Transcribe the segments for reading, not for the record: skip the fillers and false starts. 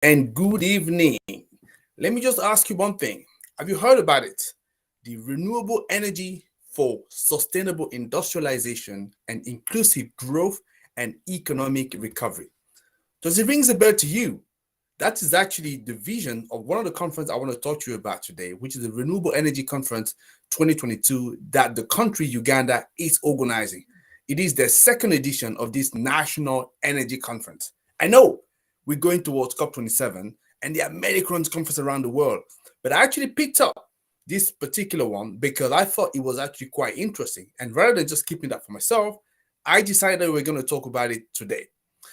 and good evening. Let me just ask you one thing. Have you heard about it? The renewable energy for sustainable industrialization and inclusive growth and economic recovery. Does it ring a bell to you? That is actually the vision of one of the conferences I want to talk to you about today, which is the Renewable Energy Conference 2022 that the country Uganda is organizing. It is the second edition of this National Energy Conference. I know we're going towards COP27 and there are many conferences around the world, but I actually picked up this particular one because I thought it was actually quite interesting. And rather than just keeping that for myself, I decided we're going to talk about it today.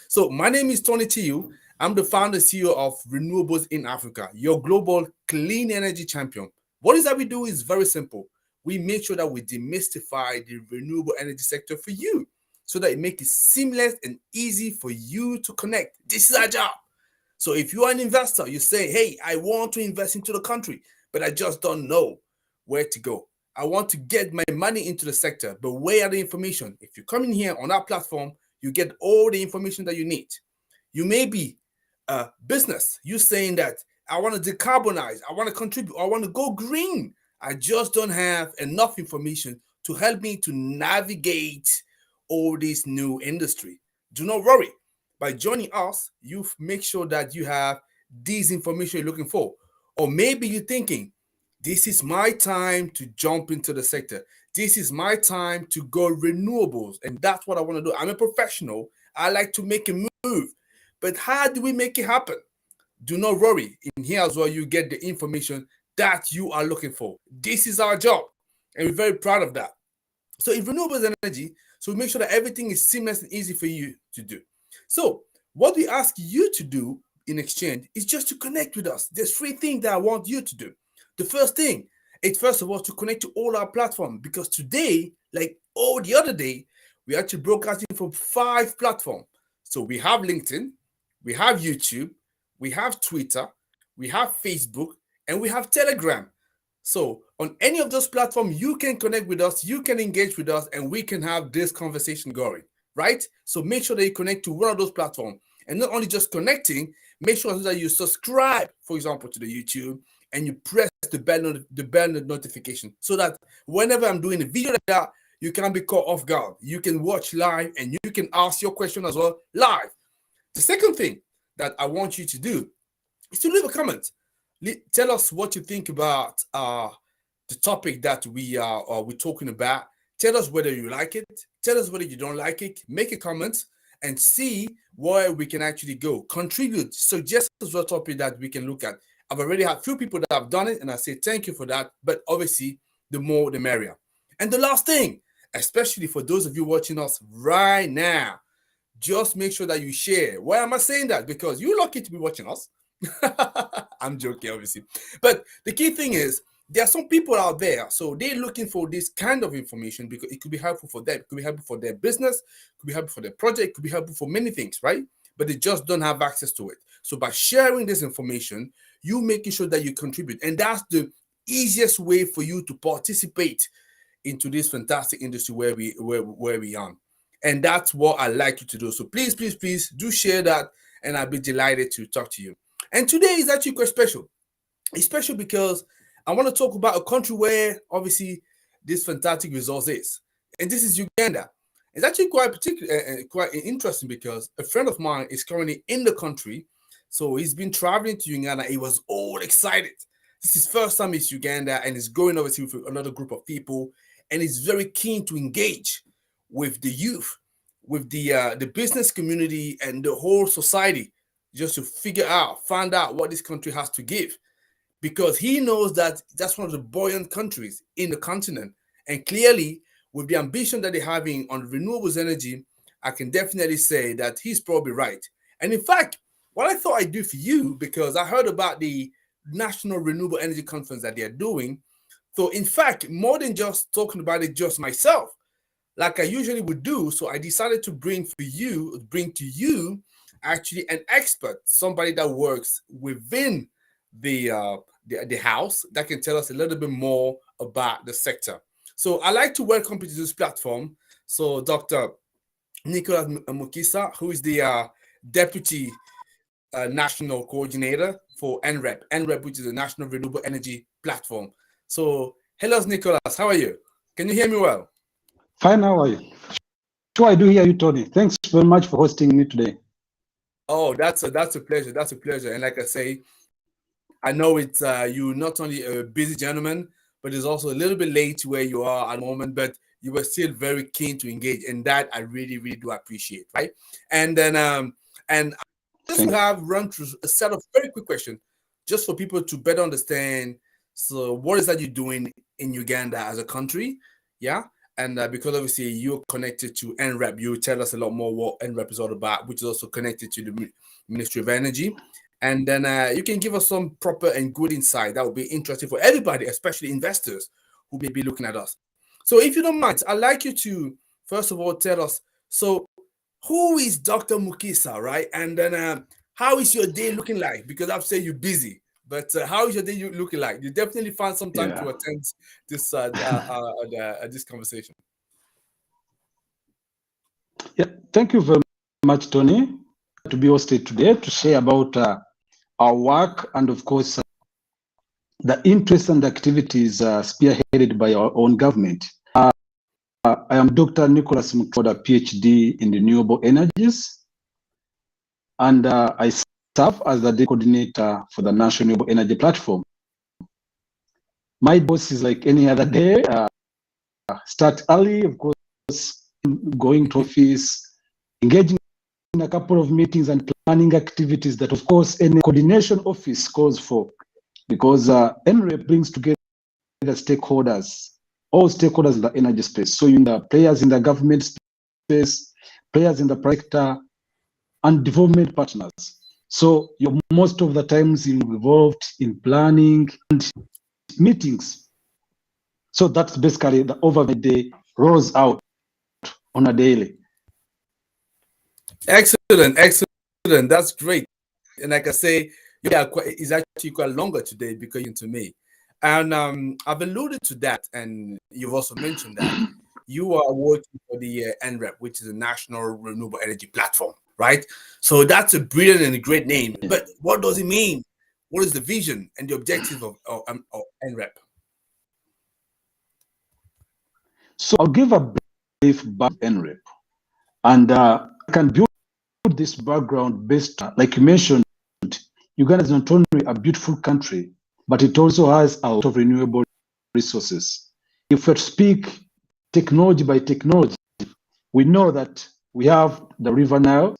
So my name is Tony Tiu. I'm the founder and CEO of Renewables in Africa, your global clean energy champion. What is that we do is very simple. We make sure that we demystify the renewable energy sector for you so that it makes it seamless and easy for you to connect. This is our job. So if you are an investor, you say, hey, I want to invest into the country, but I just don't know where to go. I want to get my money into the sector, but where are the information? If you come in here on our platform, you get all the information that you need. You may be a business. You're saying that I want to decarbonize, I want to contribute, I want to go green. I just don't have enough information to help me to navigate all this new industry. Do not worry. By joining us, you make sure that you have this information you're looking for. Or maybe you're thinking, this is my time to jump into the sector. This is my time to go renewables. And that's what I want to do. I'm a professional. I like to make a move. But how do we make it happen? Do not worry. In here as well, you get the information that you are looking for. This is our job. And we're very proud of that. So in renewables energy, so we make sure that everything is seamless and easy for you to do. So what we ask you to do in exchange is just to connect with us. There's three things that I want you to do. The first thing is, first of all, to connect to all our platforms, because today, like all the other day, we're actually broadcasting from 5 platforms. So we have LinkedIn, we have YouTube, we have Twitter, we have Facebook, and we have Telegram. So on any of those platforms, you can connect with us, you can engage with us, and we can have this conversation going, right? So make sure that you connect to one of those platforms. And not only just connecting, make sure that you subscribe, for example, to the YouTube, and you press the bell notification so that whenever I'm doing a video like that, you can be caught off guard. You can watch live and you can ask your question as well live. The second thing that I want you to do is to leave a comment. Tell us what you think about the topic that we're talking about. Tell us whether you like it. Tell us whether you don't like it. Make a comment and see where we can actually go. Contribute. Suggest a topic that we can look at. I've already had a few people that have done it, and I say thank you for that. But obviously, the more, the merrier. And the last thing, especially for those of you watching us right now, just make sure that you share. Why am I saying that? Because you're lucky to be watching us. I'm joking, obviously. But the key thing is, there are some people out there, so they're looking for this kind of information because it could be helpful for them. It could be helpful for their business. It could be helpful for their project. It could be helpful for many things, right? But they just don't have access to it. So by sharing this information, you making sure that you contribute. And that's the easiest way for you to participate into this fantastic industry where we are. And that's what I like you to do. So please, please, please do share that, and I'll be delighted to talk to you. And today is actually quite special. It's special because I want to talk about a country where obviously this fantastic resource is. And this is Uganda. It's actually quite interesting because a friend of mine is currently in the country. So he's been traveling to Uganda. He was all excited. This is his first time in Uganda, and he's going obviously with another group of people. And he's very keen to engage with the youth, with the business community and the whole society, just to find out what this country has to give. Because he knows that that's one of the buoyant countries in the continent. And clearly, with the ambition that they're having on renewables energy, I can definitely say that he's probably right. And in fact, what I thought I'd do for you, because I heard about the National Renewable Energy Conference that they're doing. So in fact, more than just talking about it just myself, like I usually would do, so I decided to bring to you actually an expert, somebody that works within the house that can tell us a little bit more about the sector. So I'd like to welcome you to this platform. So Dr. Mukisa, who is the Deputy national coordinator for NREP, which is the National Renewable Energy Platform. So, hello, Nicholas. How are you? Can you hear me well? Fine, how are you? Sure, I do hear you, Tony. Thanks very much for hosting me today. Oh, that's a pleasure. That's a pleasure. And like I say, I know it's you not only a busy gentleman, but it's also a little bit late where you are at the moment, but you were still very keen to engage, and that I really, really do appreciate, right? And then and I just have run through a set of very quick questions just for people to better understand. So, what is that you're doing in Uganda as a country? Yeah. And because obviously you're connected to NREP, you tell us a lot more what NREP is all about, which is also connected to the Ministry of Energy. And then you can give us some proper and good insight that would be interesting for everybody, especially investors who may be looking at us. So if you don't mind, I'd like you to, first of all, tell us, so who is Dr. Mukisa, right? And then how is your day looking like? Because I've said you're busy, but how is your day looking like? You definitely find some time to attend this this conversation. Yeah, thank you very much, Tony, to be hosted today to share about our work and, of course, the interests and activities spearheaded by our own government. I am Dr. Nicholas Mukisa, a PhD in renewable energies, and I serve as the coordinator for the National Renewable Energy Platform. My boss is like any other day, start early, of course, going to office, engaging in a couple of meetings and planning activities that, of course, any coordination office calls for, because NREP brings together stakeholders, all stakeholders in the energy space. So in the players in the government space, players in the private sector, and development partners. So you're most of the times involved in planning and meetings. So that's basically the overview day rolls out on a daily. Excellent, excellent. That's great. And like I say, yeah, it's actually quite longer today because to me. And I've alluded to that, and you've also mentioned that you are working for the NREP, which is a National Renewable Energy Platform, right? So that's a brilliant and a great name. But what does it mean? What is the vision and the objective of NREP? So I'll give a brief back NREP, and I can build this background based, like you mentioned, Uganda is not only a beautiful country, but it also has a lot of renewable resources. If we speak technology by technology, we know that we have the River Nile,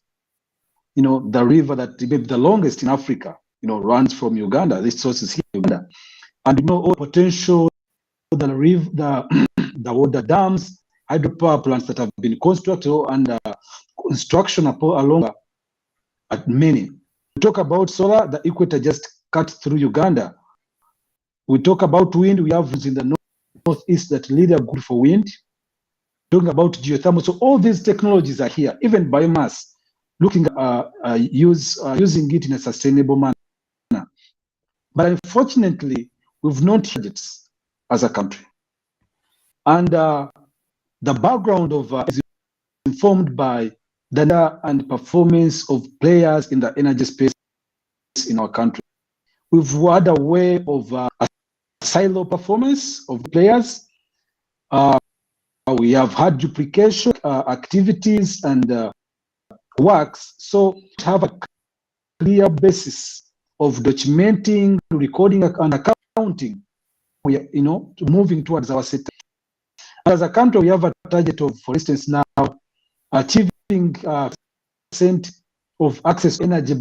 the river that may be the longest in Africa, runs from Uganda. This source is here in Uganda. And all potential, the river, the water dams, hydropower plants that have been constructed and construction along at many. We talk about solar, the equator just cut through Uganda. We talk about wind, we have in the northeast that really are good for wind. Talking about geothermal, so all these technologies are here, even biomass, looking at using it in a sustainable manner. But unfortunately, we've not had it as a country. And the background of is informed by the data and performance of players in the energy space in our country. We've had a way of a silo performance of players. We have had duplication activities and works. So to have a clear basis of documenting, recording, and accounting, we are, moving towards our sector. As a country, we have a target of, for instance, now achieving percent of access to energy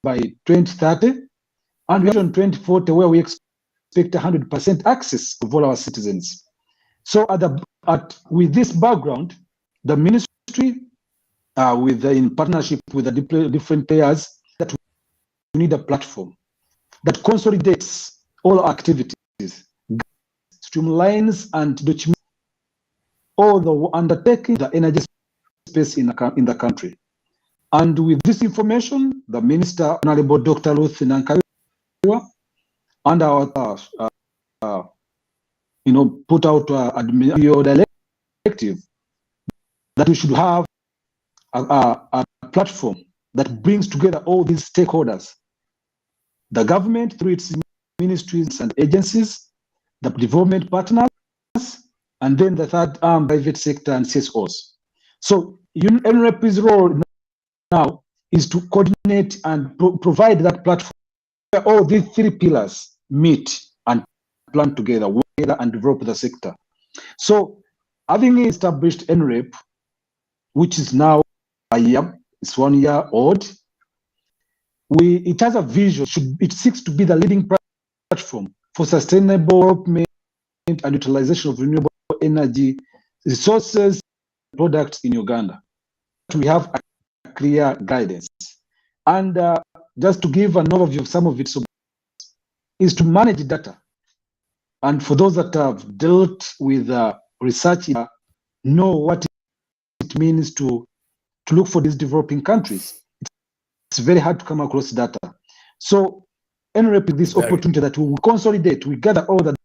by 2030, and we have on 2040 where we expect 100% access of all our citizens. So with this background, the ministry, in partnership with the different players, that we need a platform that consolidates all our activities, streamlines and documents all the undertaking the energy space in the country. And with this information, the Minister, Honorable Dr. Ruth Nankaiwa, and our put out your directive that we should have a platform that brings together all these stakeholders, the government through its ministries and agencies, the development partners, and then the third arm, private sector and CSOs. So NREP's role now is to coordinate and provide that platform where all these three pillars meet and plan together, work together and develop the sector. So having established NREP, which is now it's 1 year old, it has a vision. It seeks to be the leading platform for sustainable development and utilization of renewable energy resources and products in Uganda. We have a clear guidance. And just to give an overview of some of it, is to manage data. And for those that have dealt with research, know what it means to look for these developing countries. It's very hard to come across data. So NREP is this opportunity that we will consolidate, we gather all the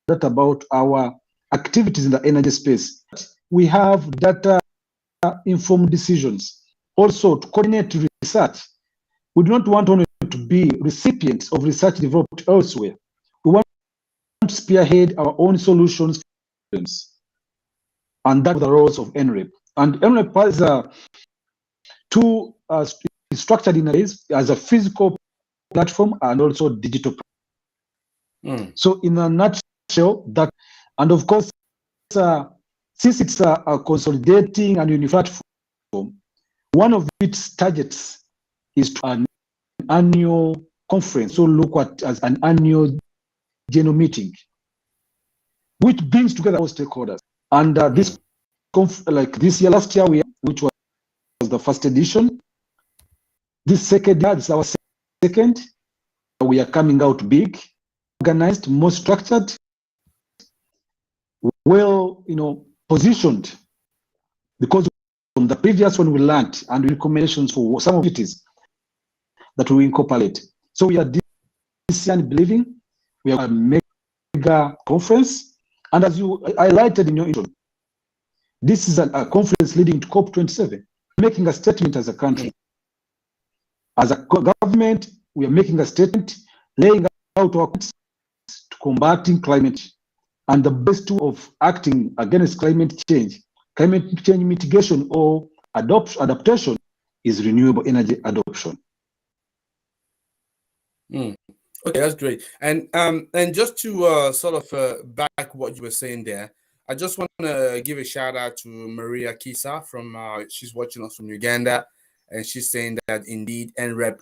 data about our activities in the energy space. We have data-informed decisions. Also, to coordinate research. We do not want only to be recipients of research developed elsewhere. We want to spearhead our own solutions, and that's the roles of NREP. And NREP has two structured in ways as a physical platform and also digital. So in a nutshell, that, and of course, since it's a consolidating and unified platform, one of its targets is to an annual conference, so look at as an annual general meeting, which brings together all stakeholders. And this, like this year, last year, which was the first edition. This second year, this is our second. We are coming out big, organized, more structured, well, positioned, because from the previous one we learned and recommendations for some of it is that we incorporate. So we are this year believing we have a mega conference, and as you highlighted in your intro, this is a conference leading to COP27, making a statement as a country. As a government, we are making a statement, laying out our plans to combating climate change. And the best tool of acting against climate change mitigation or adaptation is renewable energy adoption. Okay, that's great. And just to sort of back what you were saying there, I just want to give a shout out to Maria Kisa from she's watching us from Uganda, and she's saying that indeed NREP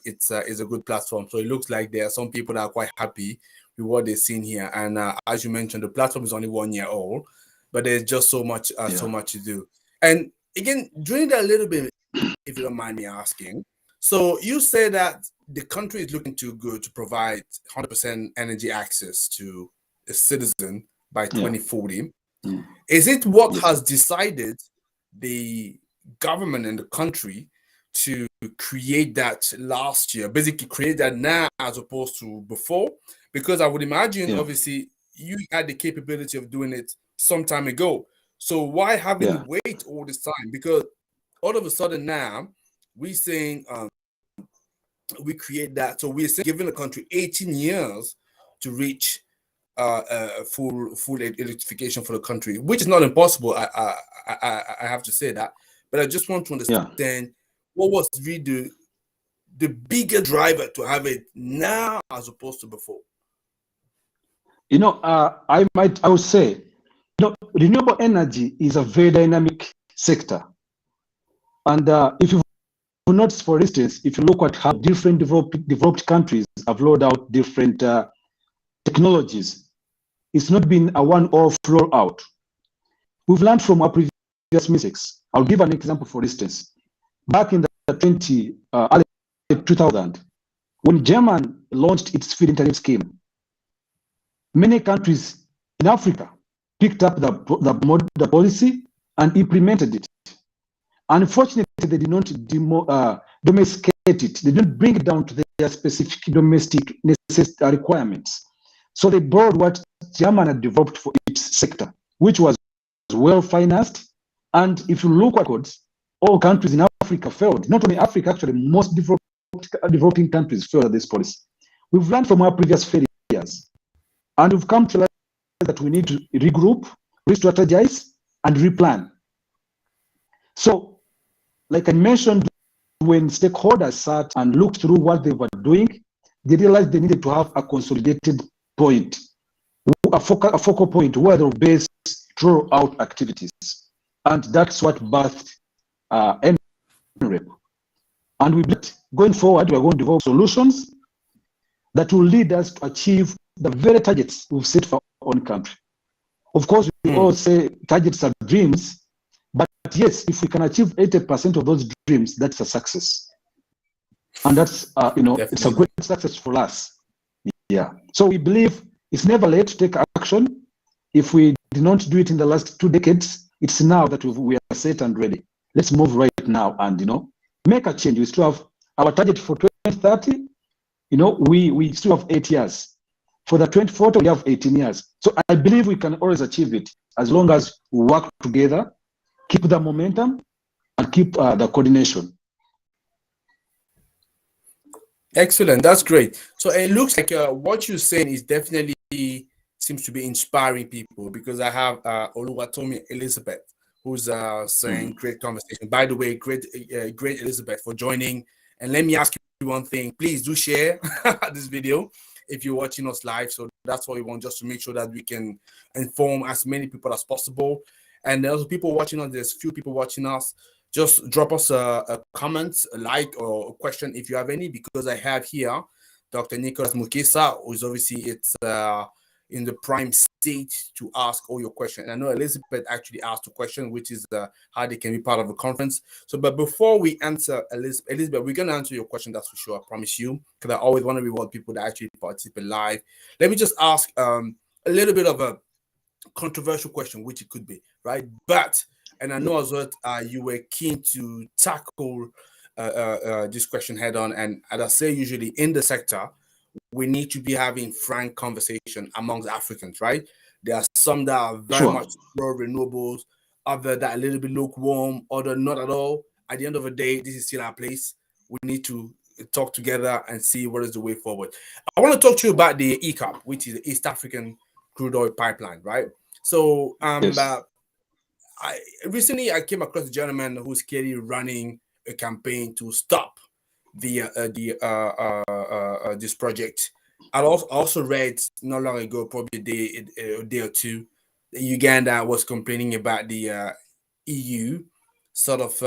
is a good platform. So it looks like there are some people that are quite happy with what they've seen here. And as you mentioned, the platform is only 1 year old, but there's just so much to do. And again, during that a little bit, if you don't mind me asking, so you say that the country is looking too good to provide 100% energy access to a citizen by 2040. Is it what has decided the government and the country to create that last year, basically create that now as opposed to before? Because I would imagine, obviously, you had the capability of doing it some time ago. So why having to wait all this time? Because all of a sudden now, we're saying we create that. So we're giving the country 18 years to reach full electrification for the country, which is not impossible. I have to say that. But I just want to understand what was really the bigger driver to have it now as opposed to before. I would say, renewable energy is a very dynamic sector. And if you notice, for instance, if you look at how different developed countries have rolled out different technologies, it's not been a one-off rollout. We've learned from our previous mistakes. I'll give an example, for instance. Back in the early 2000, when Germany launched its feed internet scheme, many countries in Africa picked up the policy and implemented it. Unfortunately, they did not domesticate it. They didn't bring it down to their specific domestic requirements. So they borrowed what Germany had developed for its sector, which was well financed. And if you look at records, all countries in Africa failed. Not only Africa, actually, most developing countries failed at this policy. We've learned from our previous failures, and we've come to realize that we need to regroup, re-strategize, and replan. So, like I mentioned, when stakeholders sat and looked through what they were doing, they realized they needed to have a consolidated point, a focal point where they'll base throw out activities. And that's what birthed NREP. And going forward, we're going to develop solutions that will lead us to achieve the very targets we've set for our own country. Of course, we all say targets are dreams, but yes, if we can achieve 80% of those dreams, that's a success. And that's, it's a great success for us. Yeah. So we believe it's never late to take action. If we did not do it in the last 2 decades, it's now that we are set and ready. Let's move right now and, make a change. We still have our target for 2030. We still have 8 years. For the 2040, we have 18 years. So I believe we can always achieve it as long as we work together, keep the momentum, and keep the coordination. Excellent. That's great. So it looks like what you're saying is definitely seems to be inspiring people, because I have Oluwatomi Elizabeth, who's saying great conversation. By the way, great Elizabeth for joining. And let me ask you one thing. Please do share this video if you're watching us live. So that's what we want, just to make sure that we can inform as many people as possible. And there's people watching us. There's few people watching us. Just drop us a comment, a like, or a question if you have any, because I have here Dr. Mukisa, who's obviously in the prime state to ask all your questions. And I know Elizabeth actually asked a question, which is how they can be part of the conference. So, but before we answer Elizabeth, we're going to answer your question, that's for sure, I promise you, because I always want to reward people that actually participate live. Let me just ask a little bit of a controversial question, which it could be, right? But and I know as well you were keen to tackle this question head on. And as I say, usually in the sector, we need to be having frank conversation amongst Africans, right? There are some that are very much pro renewables, other that are a little bit lukewarm, other not at all. At the end of the day, this is still our place. We need to talk together and see what is the way forward. I want to talk to you about the ECAP, which is the East African Crude Oil Pipeline, right? So recently I came across a gentleman who's clearly running a campaign to stop this project. I also read not long ago, probably a day or two, that Uganda was complaining about the EU sort of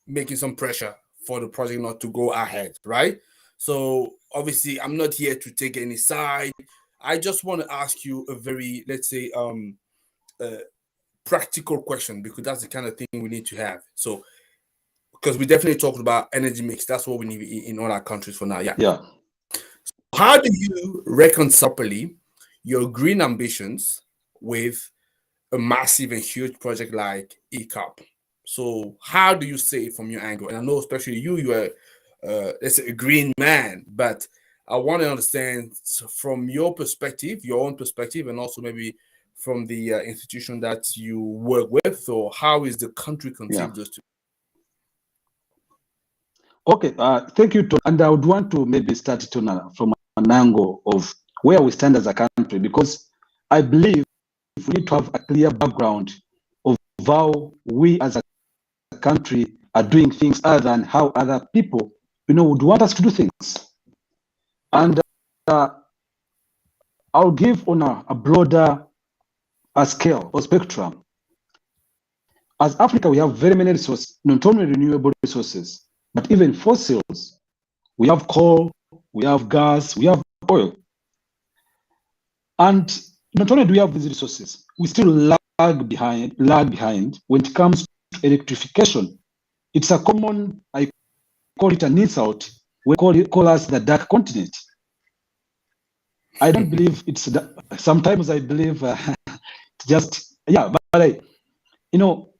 making some pressure for the project not to go ahead, right? So obviously I'm not here to take any side. I just want to ask you a very, let's say, practical question, because that's the kind of thing we need to have. So, because we definitely talked about energy mix, that's what we need in all our countries for now. Yeah. So how do you reconcile properly your green ambitions with a massive and huge project like ECAP? So, how do you say it from your angle? And I know, especially you are, let's say, a green man, but I want to understand from your perspective, your own perspective, and also maybe from the institution that you work with, or how is the country conceived those two? Okay, thank you, Tony. And I would want to maybe start it from an angle of where we stand as a country, because I believe we need to have a clear background of how we as a country are doing things other than how other people, would want us to do things. And I'll give on a broader scale or spectrum. As Africa, we have very many resources, not only renewable resources, but even fossils. We have coal, we have gas, we have oil. And not only do we have these resources, we still lag behind when it comes to electrification. It's a common, I call it an insult, we call us the dark continent. I don't believe it's sometimes I believe it's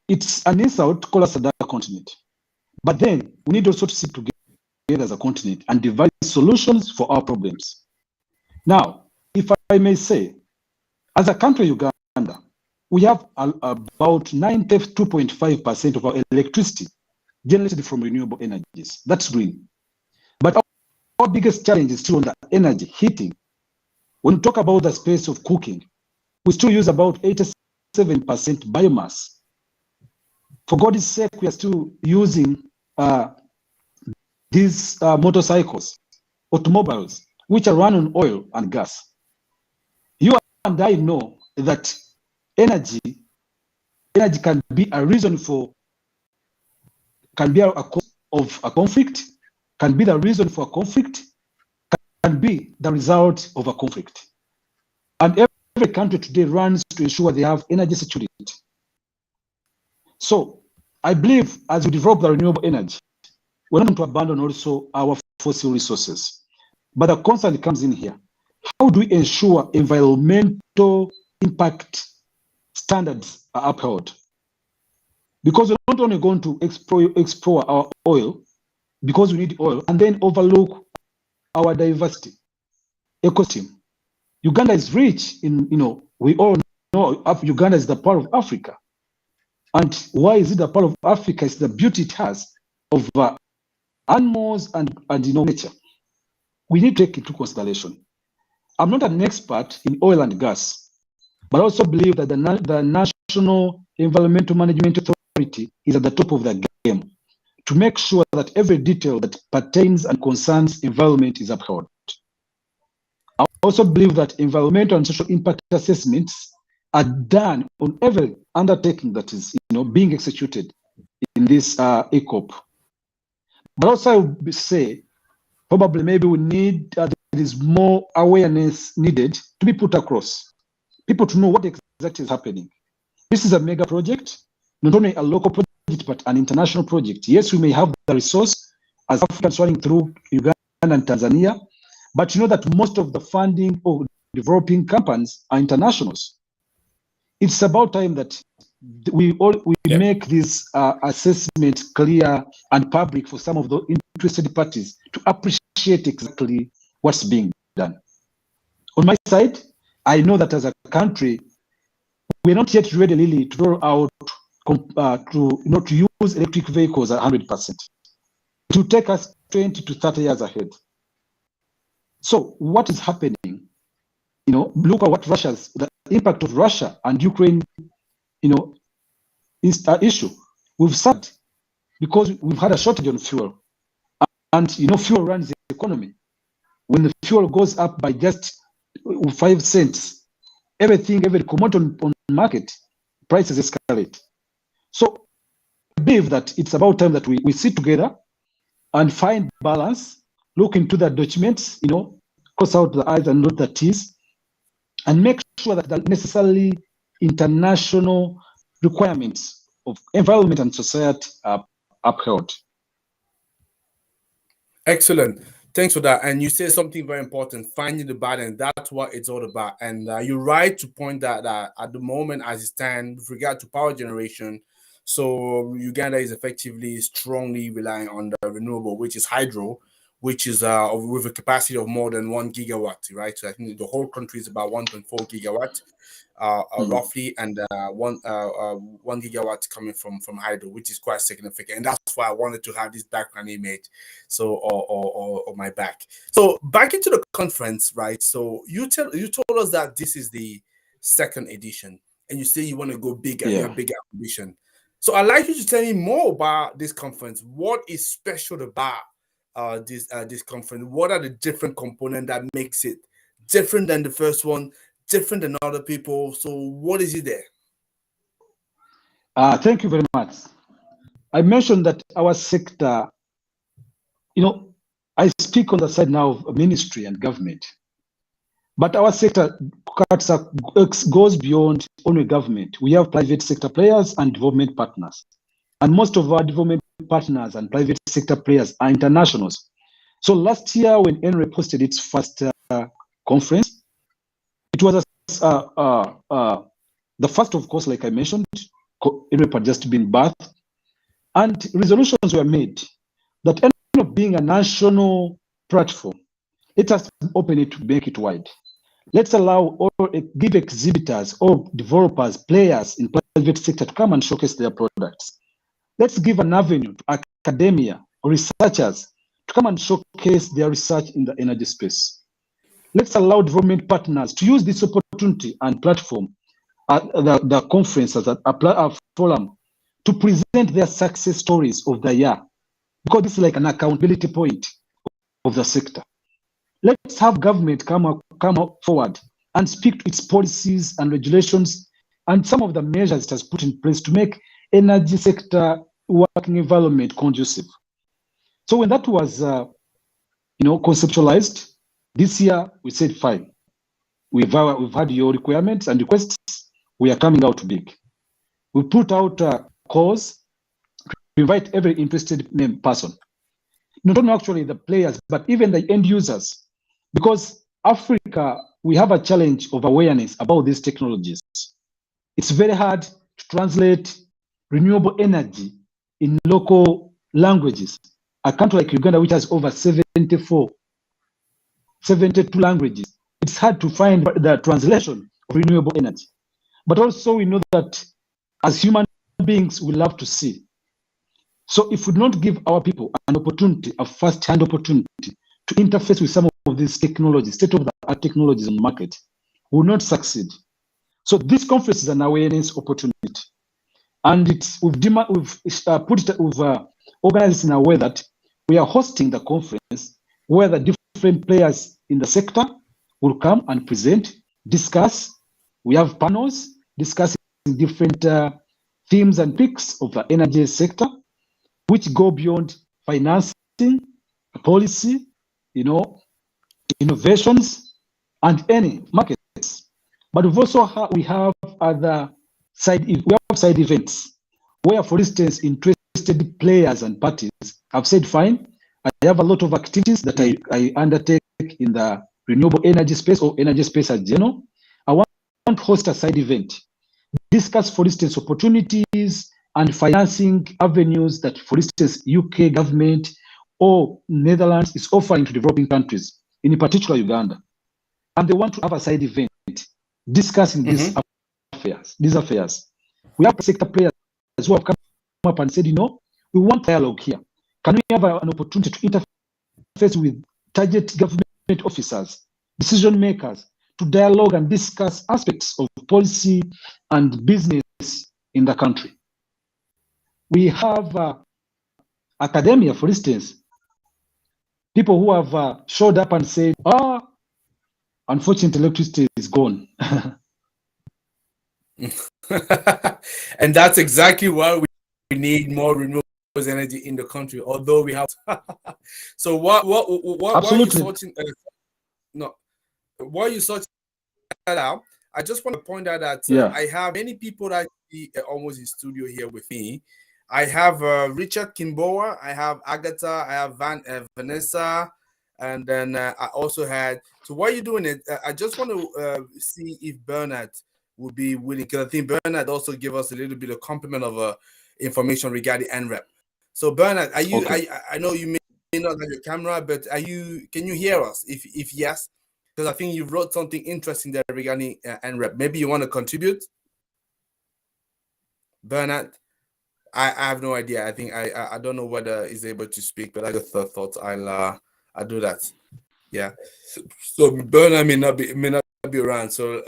it's an insult to call us a dark continent. But then we need also to sit together as a continent and devise solutions for our problems. Now, if I may say, as a country, Uganda, we have about 92.5% of our electricity generated from renewable energies. That's green. But our biggest challenge is still on the energy, heating. When we talk about the space of cooking, we still use about 87% biomass. For God's sake, we are still using these motorcycles, automobiles, which are run on oil and gas. You and I know that energy can be a reason for, can be a cause of a conflict, can be the reason for a conflict, can be the result of a conflict. And every country today runs to ensure they have energy security. So I believe as we develop the renewable energy, we're not going to abandon also our fossil resources. But the concern comes in here. How do we ensure environmental impact standards are upheld? Because we're not only going to explore our oil, because we need oil, and then overlook our diversity ecosystem. Uganda is rich in, we all know Uganda is the part of Africa. And why is it the part of Africa? It's the beauty it has of animals and nature. We need to take into consideration. I'm not an expert in oil and gas, but I also believe that the National Environmental Management Authority is at the top of the game to make sure that every detail that pertains and concerns environment is upheld. I also believe that environmental and social impact assessments are done on every undertaking that is being executed in this ECOP. But also I would say probably maybe we need, there is more awareness needed to be put across. People to know what exactly is happening. This is a mega project, not only a local project, but an international project. Yes, we may have the resource as Africans running through Uganda and Tanzania, but you know that most of the funding of developing companies are internationals. It's about time that we make this assessment clear and public for some of the interested parties to appreciate exactly what's being done. On my side, I know that as a country, we're not yet ready really to roll out to use electric vehicles at 100%. It will take us 20 to 30 years ahead. So what is happening? Look at what the impact of Russia and Ukraine, is an issue. We've suffered because we've had a shortage on fuel, and fuel runs the economy. When the fuel goes up by just 5 cents, every commodity on market prices escalate. So I believe that it's about time that we sit together and find balance, look into the documents, cross out the I's and not the T's, and make sure that the necessarily international requirements of environment and society are upheld. Excellent. Thanks for that. And you said something very important, finding the balance. That's what it's all about. And you're right to point that at the moment, as it stands, with regard to power generation, so Uganda is effectively strongly relying on the renewable, which is hydro, which is with a capacity of more than 1 gigawatt, right? So I think the whole country is about 1.4 gigawatt. Roughly, and 1 gigawatt coming from hydro, which is quite significant, and that's why I wanted to have this background image, so or my back. So back into the conference, right? So you told us that this is the second edition, and you say you want to go bigger, you have bigger ambition. So I'd like you to tell me more about this conference. What is special about this conference? What are the different components that makes it different than the first one? Different than other people? So what is it there? Thank you very much. I mentioned that our sector, I speak on the side now of ministry and government, but our sector goes beyond only government. We have private sector players and development partners, and most of our development partners and private sector players are internationals. So last year when NREP hosted its first conference, it was the first, of course, like I mentioned, NREP had just been birthed, and resolutions were made that NREP being a national platform, let us open it to make it wide. Let's allow or give exhibitors or developers, players in private sector to come and showcase their products. Let's give an avenue to academia or researchers to come and showcase their research in the energy space. Let's allow development partners to use this opportunity and platform, the conference as a forum, to present their success stories of the year, because this is like an accountability point of the sector. Let's have government come up forward and speak to its policies and regulations and some of the measures it has put in place to make energy sector working environment conducive. So when that was conceptualized, this year we said, fine, we've had your requirements and requests, we are coming out big. We put out a calls to invite every interested person, not only actually the players, but even the end users. Because Africa, we have a challenge of awareness about these technologies. It's very hard to translate renewable energy in local languages. A country like Uganda, which has over 72 languages, it's hard to find the translation of renewable energy. But also we know that as human beings, we love to see. So if we don't give our people an opportunity, a first-hand opportunity to interface with some of these technologies, state-of-the-art technologies on the market, we will not succeed. So this conference is an awareness opportunity, and we've organized it in a way that we are hosting the conference where the different players in the sector will come and present, discuss. We have panels discussing different themes and picks of the energy sector, which go beyond financing, policy, innovations, and any markets. But we've also we have other side events where, for instance, interested players and parties have said, fine, I have a lot of activities that I undertake in the renewable energy space or energy space as general. I want to host a side event, discuss, for instance, opportunities and financing avenues that, for instance, UK government or Netherlands is offering to developing countries, in particular Uganda. And they want to have a side event discussing these affairs. We have sector players who have come up and said, we want dialogue here. Can we have an opportunity to interface with target government officers, decision makers, to dialogue and discuss aspects of policy and business in the country? We have academia, for instance, people who have showed up and said, unfortunately, electricity is gone. And that's exactly why we need more renewable energy in the country, although we have. So what are you sorting? While you sort that out, I just want to point out that I have many people that almost in studio here with me. I have Richard Kimboa, I have Agatha, I have Vanessa, and then I also had. So while you're doing it, I just want to see if Bernard would be willing, because I think Bernard also give us a little bit of complement of information regarding NREP. So Bernard, are you? Okay. I know you may not have your camera, but are you? Can you hear us? If yes, because I think you wrote something interesting there regarding NREP. Maybe you want to contribute, Bernard. I have no idea. I think I don't know whether he's able to speak, but I just thought I'll do that. Yeah. So Bernard may not be around. So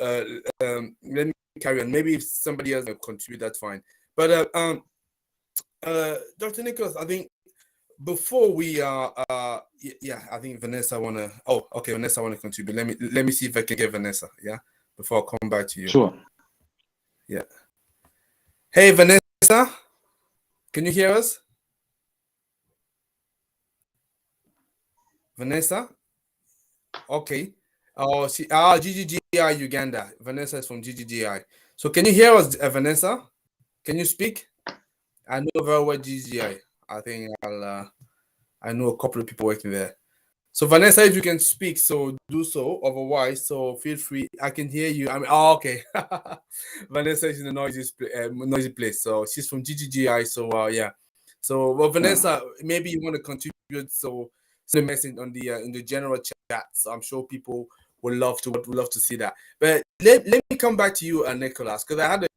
let me carry on. Maybe if somebody else will contribute, that's fine. But Dr. Nicholas, I think before we I think Vanessa wanna. Oh, okay, Vanessa wanna contribute. Let me see if I can get Vanessa. Yeah, before I come back to you. Sure. Yeah. Hey, Vanessa. Can you hear us? Vanessa? Okay. Oh, GGGI Uganda. Vanessa is from GGGI. So can you hear us, Vanessa? Can you speak? I know very well GGGI. I think I know a couple of people working there. So Vanessa, if you can speak, so do so. Otherwise, so feel free. I can hear you. Okay. Vanessa is in a noisy place. So she's from GGGI. So yeah. So well, Vanessa, maybe you want to contribute. So send a message on the in the general chat. So I'm sure people would love to see that. But let me come back to you, Nicholas, because I had a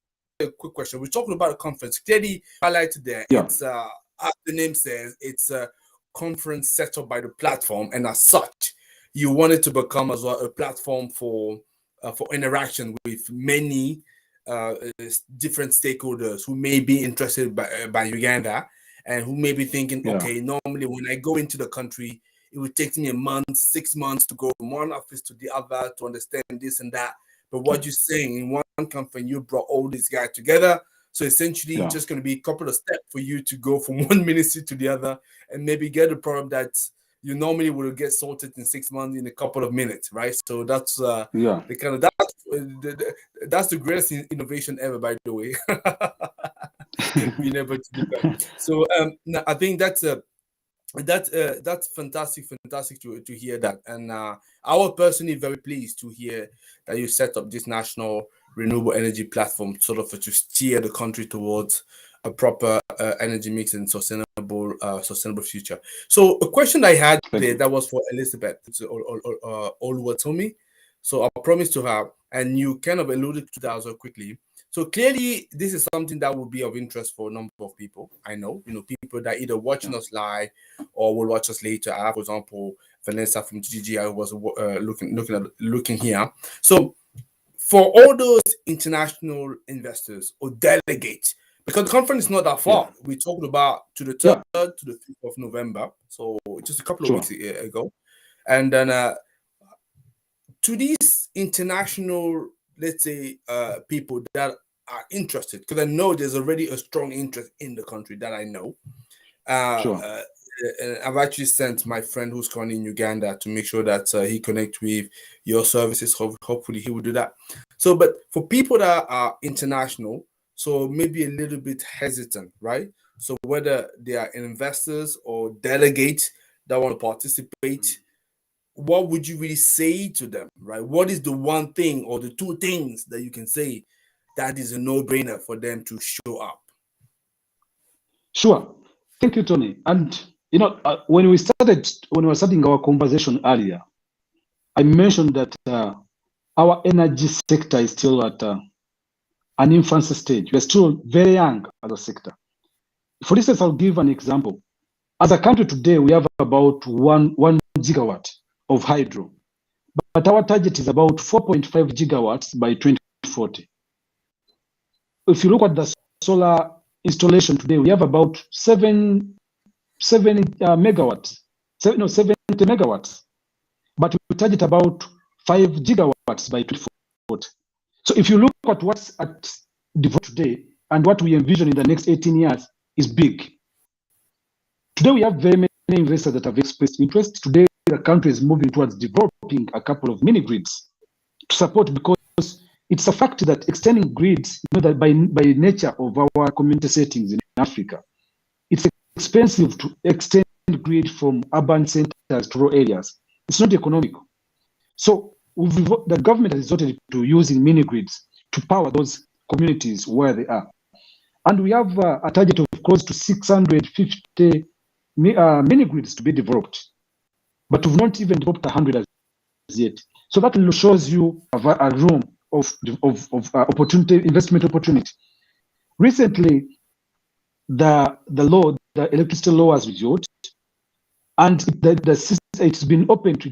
quick question. We're talking about a conference. Clearly highlighted there. Yeah. It's as the name says, it's a conference set up by the platform, and as such, you want it to become as well a platform for interaction with many different stakeholders who may be interested by Uganda and who may be thinking, okay, normally when I go into the country, it would take me a month, 6 months to go from one office to the other to understand this and that. But what you're saying, in one conference, you brought all these guys together. So essentially, it's just going to be a couple of steps for you to go from one ministry to the other and maybe get a problem that you normally would get sorted in 6 months in a couple of minutes, right? So that's the kind of that's the greatest innovation ever, by the way. Being able to do that. So I think that's fantastic to hear that, and I was personally very pleased to hear that you set up this national renewable energy platform, sort of to steer the country towards a proper energy mix and sustainable future. So a question I had there that was for Elizabeth Oluwatomi. So I promised to her, and you kind of alluded to that as well quickly. So clearly, this is something that will be of interest for a number of people. I know, people that either watching us live or will watch us later. I have, for example, Vanessa from GGI was looking here. So for all those international investors or delegates, because the conference is not that far, we talked about to the 3rd to the 5th of November, so just a couple of weeks ago, and then to these international, let's say, people that are interested, because I know there's already a strong interest in the country that I know. I've actually sent my friend who's currently in Uganda to make sure that he connects with your services. Hopefully he will do that. So, but for people that are international, so maybe a little bit hesitant, right? So whether they are investors or delegates that want to participate, what would you really say to them, right? What is the one thing or the two things that you can say that is a no-brainer for them to show up? Sure. Thank you, Tony. And when we were starting our conversation earlier, I mentioned that our energy sector is still at an infancy stage. We're still very young as a sector. For instance, I'll give an example. As a country today, we have about 1 gigawatt of hydro, but our target is about 4.5 gigawatts by 2040. If you look at the solar installation today, we have about 70 megawatts, 70 megawatts, but we target about 5 gigawatts by 2040. So if you look at what's at developed today and what we envision in the next 18 years is big. Today we have very many investors that have expressed interest. Today the country is moving towards developing a couple of mini grids to support, because it's a fact that extending grids, that by nature of our community settings in Africa, it's expensive to extend grid from urban centers to rural areas. It's not economical. So the government has resorted to using mini grids to power those communities where they are. And we have a target of close to 650 mini grids to be developed. But we've not even developed 100 as yet. So that shows you a room of opportunity, investment opportunity. Recently, the electricity law was reviewed, and it's been open to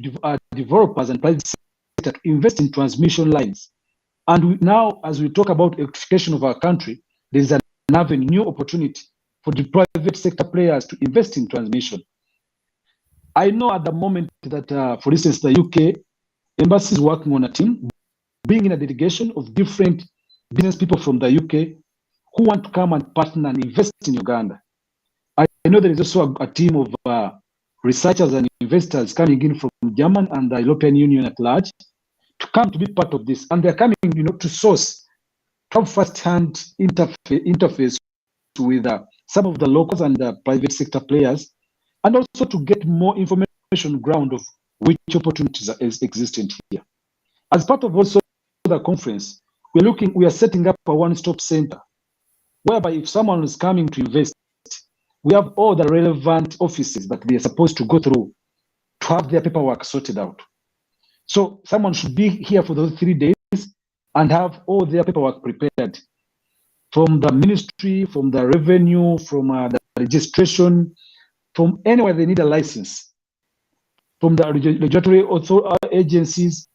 developers and private sector to invest in transmission lines. And now, as we talk about electrification of our country, there is another new opportunity for the private sector players to invest in transmission. I know at the moment that, for instance, the UK embassy is working on a team, bringing a delegation of different business people from the UK who want to come and partner and invest in Uganda. I know there is also a team of researchers and investors coming in from Germany and the European Union at large to come to be part of this. And they're coming, to source, to have first-hand interface with some of the locals and the private sector players, and also to get more information ground of which opportunities are existent here. As part of also the conference, we are setting up a one-stop center, whereby if someone is coming to invest, we have all the relevant offices that they are supposed to go through to have their paperwork sorted out. So someone should be here for those 3 days and have all their paperwork prepared from the ministry, from the revenue, from the registration, from anywhere they need a license, from the regulatory agencies,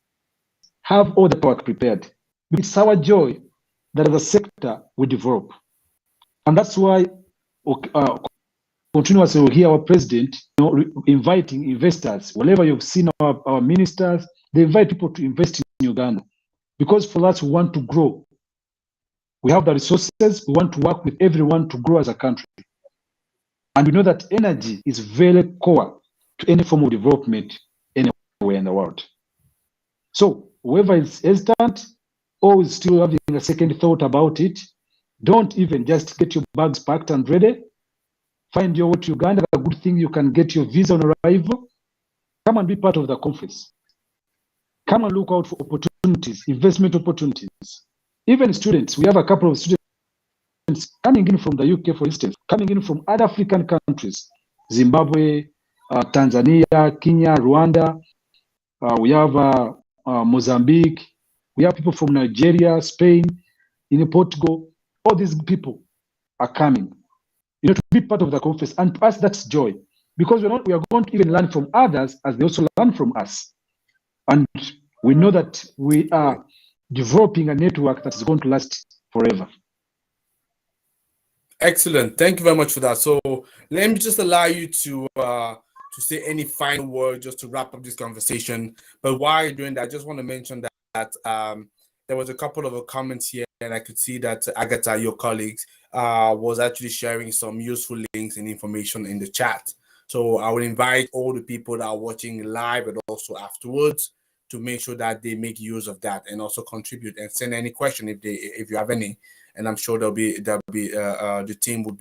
have all the paperwork prepared. It's our joy that the sector will develop. And that's why continuously we hear our president inviting investors. Wherever you've seen our ministers, they invite people to invest in Uganda. Because for us, we want to grow. We have the resources. We want to work with everyone to grow as a country. And we know that energy is very core to any form of development anywhere in the world. So whoever is hesitant or is still having a second thought about it, don't even just get your bags packed and ready. Find your way to Uganda. A good thing, you can get your visa on arrival. Come and be part of the conference. Come and look out for opportunities, investment opportunities. Even students, we have a couple of students coming in from the UK, for instance, coming in from other African countries, Zimbabwe, Tanzania, Kenya, Rwanda. We have Mozambique. We have people from Nigeria, Spain, in Portugal. All these people are coming, to be part of the conference. And to us, that's joy, because we are going to even learn from others as they also learn from us. And we know that we are developing a network that is going to last forever. Excellent. Thank you very much for that. So let me just allow you to say any final word just to wrap up this conversation. But while you're doing that, I just want to mention that there was a couple of comments here, and I could see that Agatha, your colleagues, was actually sharing some useful links and information in the chat. So I will invite all the people that are watching live and also afterwards to make sure that they make use of that and also contribute and send any question if you have any. And I'm sure the team would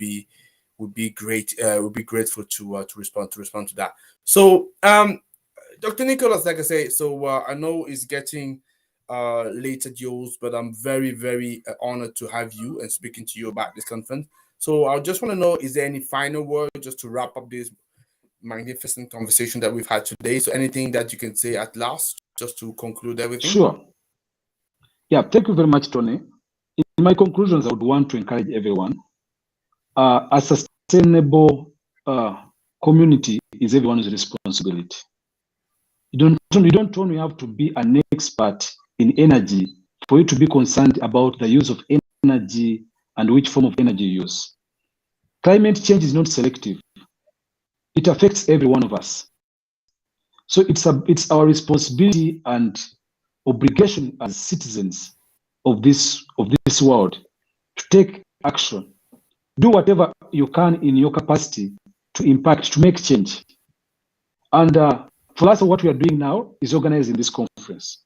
be grateful to respond to that. So Dr. Nicholas, like I say, so I know it's getting late at yours, but I'm very, very honored to have you and speaking to you about this conference. So I just want to know, is there any final word just to wrap up this magnificent conversation that we've had today? So anything that you can say at last, just to conclude everything? Sure. Yeah, thank you very much, Tony. In my conclusions, I would want to encourage everyone. A sustainable community is everyone's responsibility. You don't only have to be an expert in energy for you to be concerned about the use of energy and which form of energy you use. Climate change is not selective. It affects every one of us. So it's our responsibility and obligation as citizens of this world to take action. Do whatever you can in your capacity to impact, to make change. And for us, what we are doing now is organizing this conference.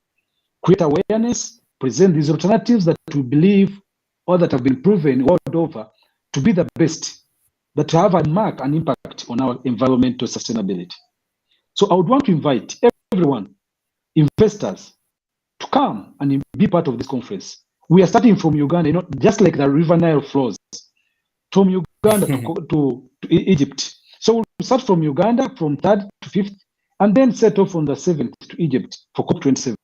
Create awareness, present these alternatives that we believe or that have been proven world over to be the best, that have a mark and impact on our environmental sustainability. So I would want to invite everyone, investors, to come and be part of this conference. We are starting from Uganda, just like the River Nile flows from Uganda to Egypt. So we'll start from Uganda from 3rd to 5th, and then set off on the 7th to Egypt for COP27.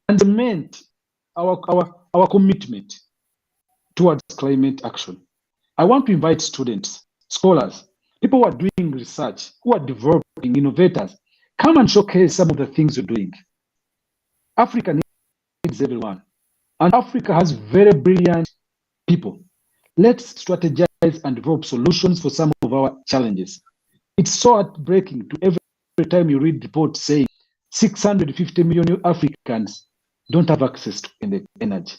And cement our commitment towards climate action. I want to invite students, scholars, people who are doing research, who are developing, innovators, come and showcase some of the things you're doing. Africa needs everyone. And Africa has very brilliant people. Let's strategize and develop solutions for some of our challenges. It's so heartbreaking to every time you read reports saying 650 million Africans don't have access to energy.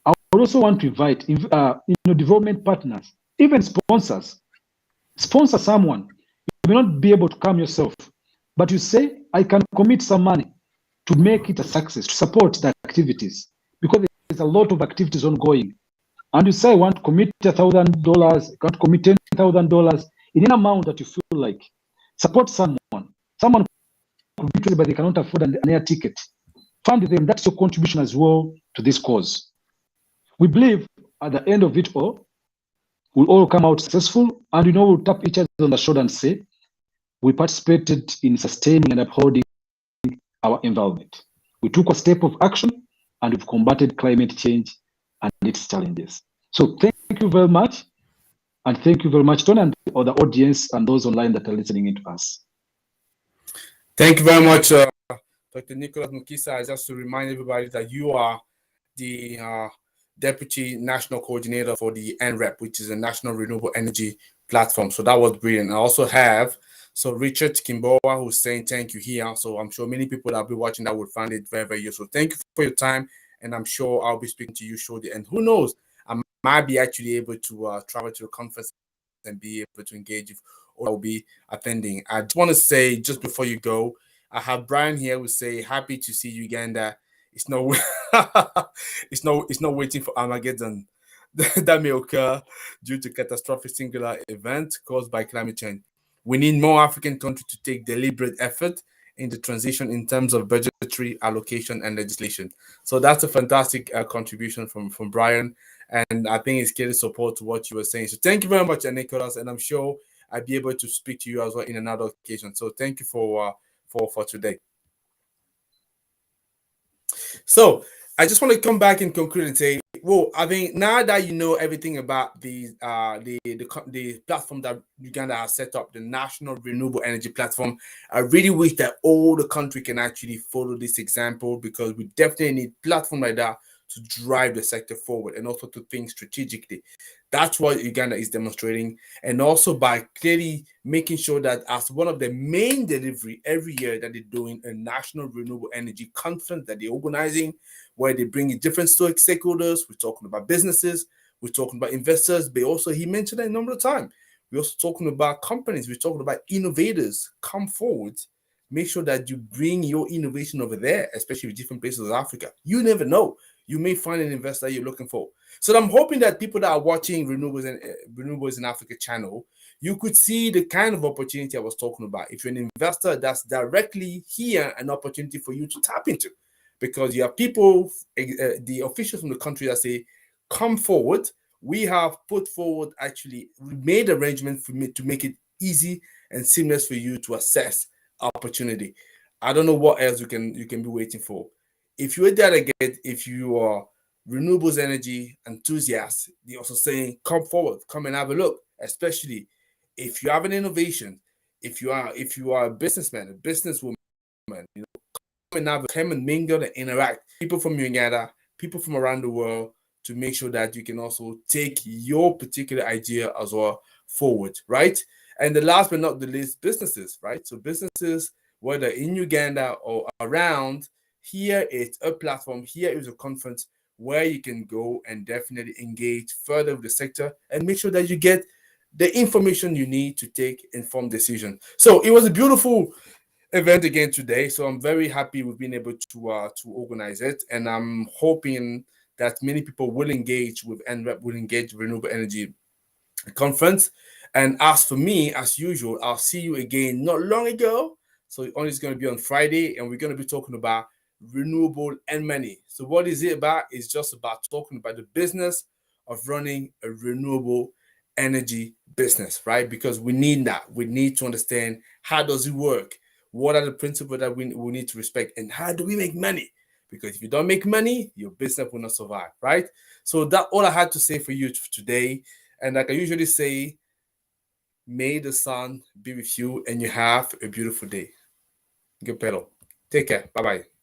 I would also want to invite development partners, even sponsors. Sponsor someone. You may not be able to come yourself, but you say, I can commit some money to make it a success, to support the activities, because there's a lot of activities ongoing. And you say, I want to commit $1,000, I want to commit $10,000 in an amount that you feel like. Support someone. Someone could be crazy, but they cannot afford an air ticket. Fund them. That's your contribution as well to this cause. We believe at the end of it all, we'll all come out successful, and we'll tap each other on the shoulder and say, we participated in sustaining and upholding our environment. We took a step of action and we've combated climate change and its challenges. So thank you very much. And thank you very much, Tony, and all the audience and those online that are listening in to us. Thank you very much, Dr. Nicholas Mukisa. Just to remind everybody that you are the Deputy National Coordinator for the NREP, which is a National Renewable Energy Platform. So that was brilliant. I also have Richard Kimboa, who's saying thank you here. So I'm sure many people that will be watching that will find it very, very useful. Thank you for your time. And I'm sure I'll be speaking to you shortly. And who knows, I might be actually able to travel to a conference and be able to engage with or I'll be attending. I just want to say, just before you go, I have Brian here who say, happy to see Uganda. It's not it's not waiting for Armageddon that may occur due to catastrophic singular event caused by climate change. We need more African countries to take deliberate effort in the transition in terms of budgetary allocation and legislation. So that's a fantastic contribution from Brian. And I think it's clearly support to what you were saying. So thank you very much, Nicholas. And I'm sure I'll be able to speak to you as well in another occasion. So thank you for today. So I just want to come back and conclude and say, well, I think now that you know everything about the platform that Uganda has set up, the National Renewable Energy Platform, I really wish that all the country can actually follow this example, because we definitely need a platform like that to drive the sector forward and also to think strategically. That's what Uganda is demonstrating, and also by clearly making sure that as one of the main delivery every year that they're doing a National Renewable Energy Conference that they're organizing, where they bring in different stakeholders. We're talking about businesses, we're talking about investors, but also he mentioned that a number of times. We're also talking about companies, we're talking about innovators. Come forward, make sure that you bring your innovation over there, especially with different places of Africa. You never know. You may find an investor you're looking for. So I'm hoping that people that are watching Renewables in Africa channel, you could see the kind of opportunity I was talking about. If you're an investor, that's directly here an opportunity for you to tap into, because you have people, the officials from the country that say, come forward. We have put forward, actually, we made arrangements for me to make it easy and seamless for you to assess opportunity. I don't know what else you can be waiting for. If you're a delegate, if you are renewables energy enthusiasts, they're also saying, come forward, come and have a look. Especially if you have an innovation, if you are a businessman, a businesswoman, you know, come and mingle and interact. People from Uganda, people from around the world, to make sure that you can also take your particular idea as well forward, right? And the last but not the least, businesses, right? So businesses, whether in Uganda or around, here it's a platform, here is a conference where you can go and definitely engage further with the sector and make sure that you get the information you need to take informed decision. So it was a beautiful event again today. So I'm very happy we've been able to organize it, and I'm hoping that many people will engage with NREP, will engage Renewable Energy Conference. And as for me, as usual, I'll see you again not long ago. So it's going to be on Friday, and we're going to be talking about renewable and money. So what is it about? It's just about talking about the business of running a renewable energy business, right? Because we need that. We need to understand, how does it work? What are the principles that we need to respect? And how do we make money? Because if you don't make money, your business will not survive, right? So that's all I had to say for you today. And like I usually say, may the sun be with you and you have a beautiful day. Good pedal. Take care. Bye-bye.